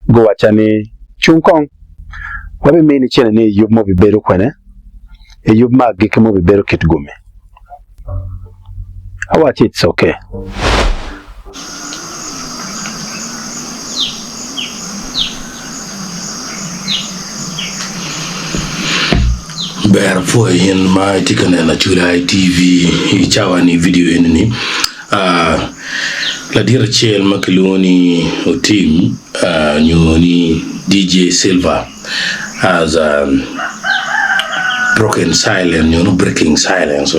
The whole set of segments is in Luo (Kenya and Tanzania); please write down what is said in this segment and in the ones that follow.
go wachani chungkong wabi mini chene ni yub mo biberu kwene e yub ma gike mo biberu kit gume awachi it's okay Bear for in my ticket and a July TV chawani video in ni la dire chel makaloni o team nyoni DJ Silva as broken silence, breaking silence.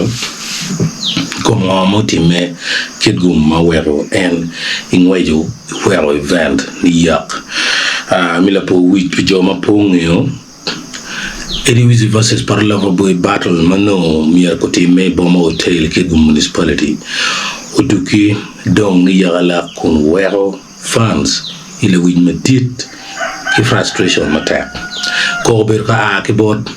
Como motime kidgum mawero and in wajo where event ni yak milapo wit pijoma pongyo Ediwizi versus Parlava boy battle mano miyakote me boma hotel kidgum municipality uduki dong ni yagala kun wero fans ile wit medit ki frustration matak ko berka akibot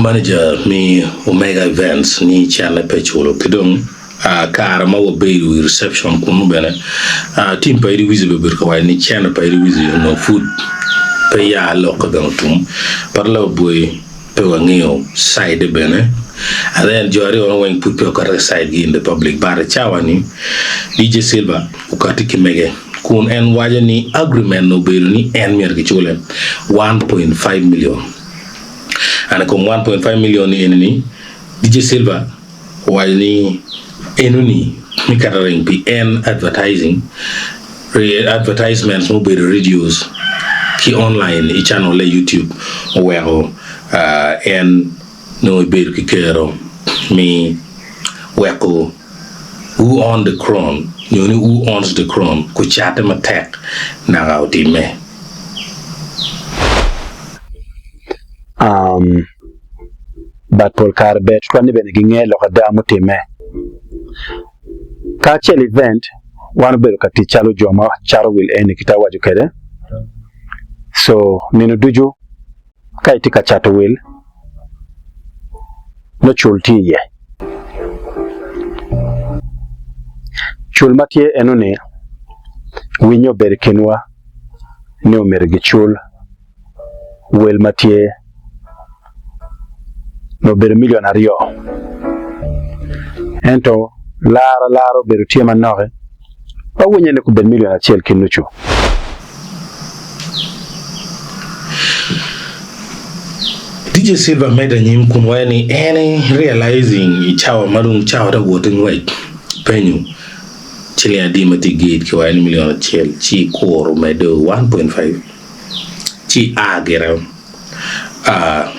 manager mi Omega Events ni channel pechulo kidong kara ma wo be reception kunu bene team pa iri wizi be berka wa ni channel pa iri wizi no food pe ya lokka gantum parla boy pe wangio side bene and then jori on when put pe ko side in the public bar chawani DJ Silva ukati kimege kun en wajani agreement no be ni en mer ki chule 1.5 million and come 1.5 million in DJ Silva wajani enuni mi kararing PN advertising advertisements no be reduce ki online i channel le YouTube where en no be ki kero mi weko who on the crown nyoni who owns the crown ku chate matek na gauti me but pol karbet kwani bene gingelo kada mutime ka chel event wan bero kati chalo joma charo will eni kitawajo kede so nino duju ka itika chato will no chulti ye chul matie enone winyo ber kenwa ne omergi chul will matie no ber million ario ento laro beru tie manoge pa winyo ne ku ber million achiel kinuchu DJ Silva made a nyim kun wani any realizing chawa marung chawa da wotin wai penyu chile adima ti gate ki wani million chel chi koro medo 1.5 chi agera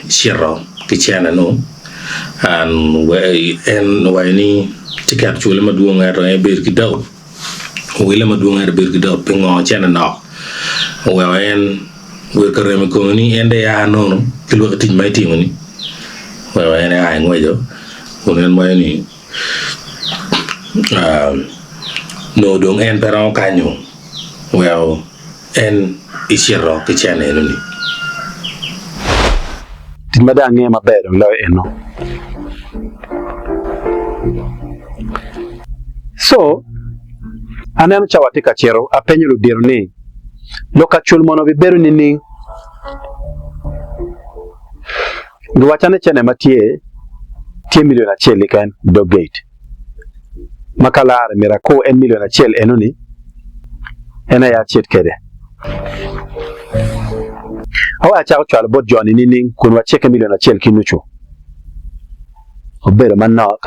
shiro ki chana no and wani ticket chule maduonga ro e ber ki daw wile maduonga ro ber ki daw pingo chana no wen we kareme ko ni ende ya nono kilo ti mai ti ngoni wa ene ay ngojo wonen mai ni no dong en peron kanyo well en isiro ke chane ni timada nge maber lo eno so anen chawati ka chero apenyo lu dirni loka chul mono biberu nini duwachane chene matie million achiel kan dog gate makalar mirako en million achiel enoni ena ya chet kede awa chao chal bot joni nini kun wa cheke million achiel kinuchu obero manok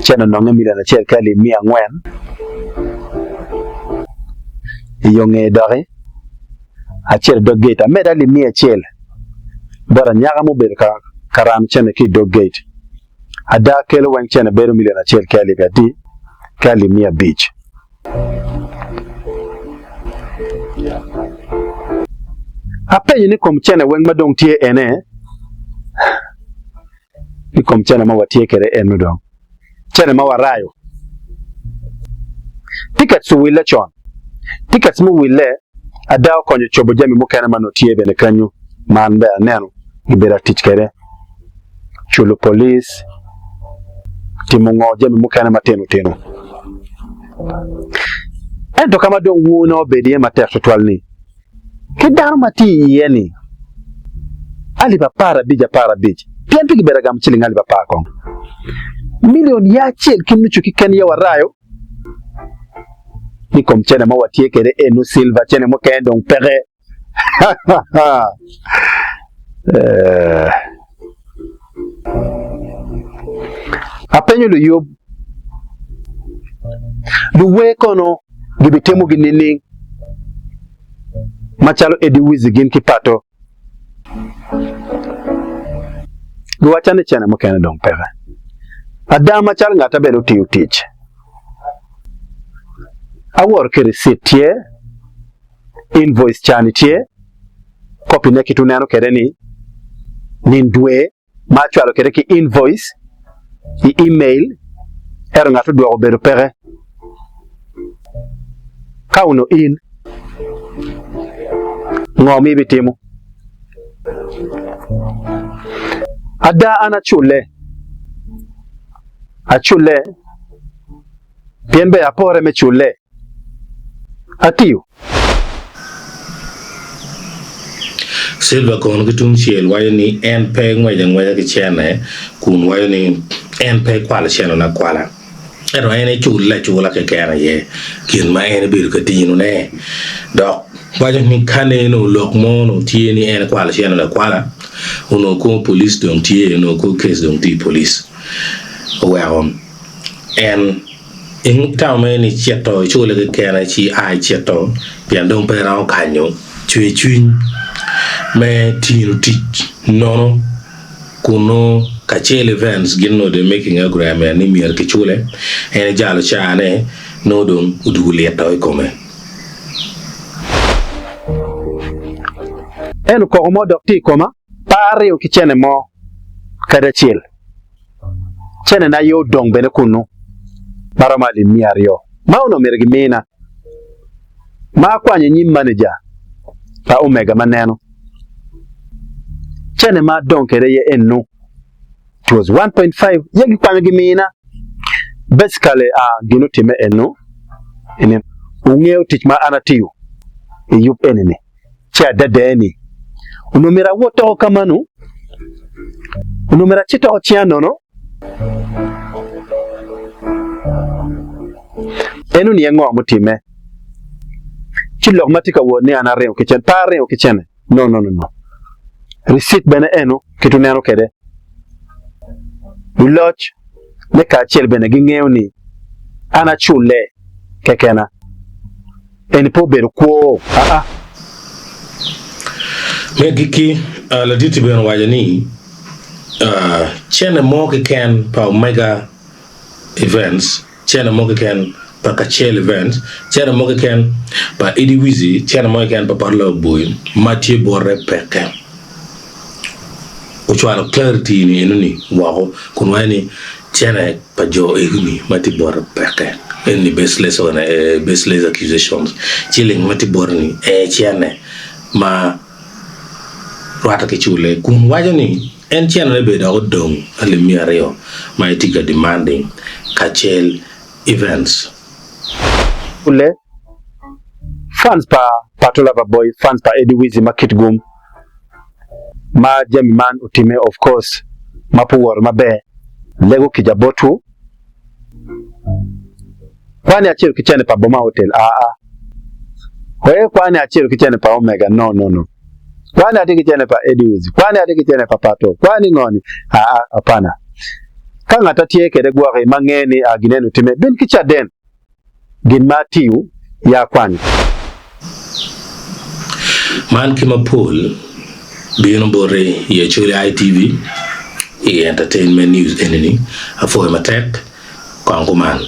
chene no million achiel kali 400 yonge dore achiel dog gate ameda li 100 bara nyaga mo ber karam chene ki dog gate ada kelo wan chene beru million achiel kali gadi kali 100 beach apenyi ni kom chene wen madong tie ene ni kom chene ma watie kere enu dong chene ma warayo tickets wile chon tickets mu wile ada konyo chobo jami mu kana manotie bene kanyu man be neno ibera tich kere chulo police timongo jami mu kana mateno ento kama don wuno obedi matek to twalni kidaro mati yeni ali para bija pian pigi beragam chiling ali pa kong million ya chel kimnu chuki kan ya warayo ni kom chene ma watie kere enu silva chene mo ken don pere apenyo lu yob luwe kono gibitemu ginini machalo edi wizi gin kipato guwachane chene mo ken don pere adama chal ngata beno tiyo tich awor ke receipt tie invoice chani tie copy ne kitu neno kere ni ndwe machalo kere ki invoice i email ero ngatu dwa obero pere kauno in ngomi bitimu ada ana chule achule pienbe apore me chule atiu Silva kon kitung chiel wayo ni en pe ngwe ki chene kun wayo ni en pe kwala chene na kwala ero ene chula ke kera ye kin ma ene bir ka tinu ne dok wayo ni kane no lok mo no tie ni ene kwala chene na kwala uno ko police don tie no ko case don ti police well en in town me ni cheto chula ke kera chi ai cheto pian don pe ra kanyo chui me tinu teach no kuno kachele events ginno de making a gram ni mier ke chule en jalo chane no don udule toy come en ko mo dokti koma pare o kichene mo kada chil chene na yo dong bene kunu barama li miario mauno mergi mina ma kwanye nyim manager pa omega maneno chene ma dong kere ye enu it was 1.5 yegi kwanye gimina basically gino time enu ene ungeo tich ma anatiu yup enene cha dadeni unumira woto kamanu unumira chito chiano no enu ni ngo mutime chilok matika woni ana reo kichen pare o kichen no receipt bene enu kitu neno kede uloch ne ka chel bene gingeo ni ana chule kekena eni po beru ko megiki la diti ben wajani chene mo ke ken pa omega events chene mo ke ken pa kachel events chene mo ke ken pa Eddie Wizi chene mo ke ken pa parlo boy Mathieu Borre peke uchwalo clarity ni enuni wako kunwani chene pa jo eguni Mathieu Borre peke any baseless or baseless accusations chilling Mathieu Borre ni chene ma rata ke chule kun wajani en chene be da odong alimiario my ticket demanding kachel events ule fans pa Patolava boy fans pa Eddie Wizi market gum ma jami man utime of course mapuwar mabe lego kijabotu kwani achiru kichene pa Boma Hotel kwani achiru kichene pa Omega no kwani ati kichene pa Eddie Wizi kwani ati kichene pa Pato kwani ngoni hapana kanga tatie kede gware mangeni aginenu time bin kichaden gin matiu ya kwani man kima Paul Bino Borre ye chule ITV e entertainment news enini afo matek kwangu man